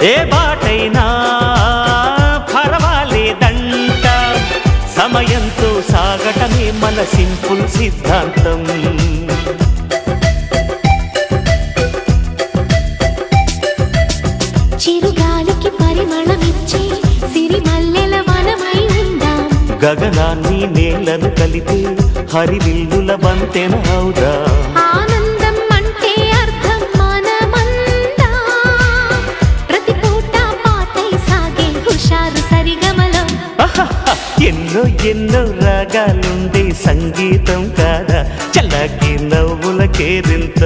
ఏ బాటైనా పర్వాలేదంట, సమయంతో సాగటమే మన సింపుల్ సిద్ధాంతం. చిరుగాలికి పరిమళమిచ్చే సిరిమల్లెల వనమై ఉందాం, గగనాన్ని నేలను కలిపే హరివిల్లుల వంతెన అవుదాం. ఆనందం అంటే అర్థం మనమందా, ప్రతి పూట పాటై సాగే హుషారు సరిగమలో. ఎన్నో ఎన్నో రాగాలుండే సంగీతం కాదా, చల్లకి నవ్వుల కేరింత.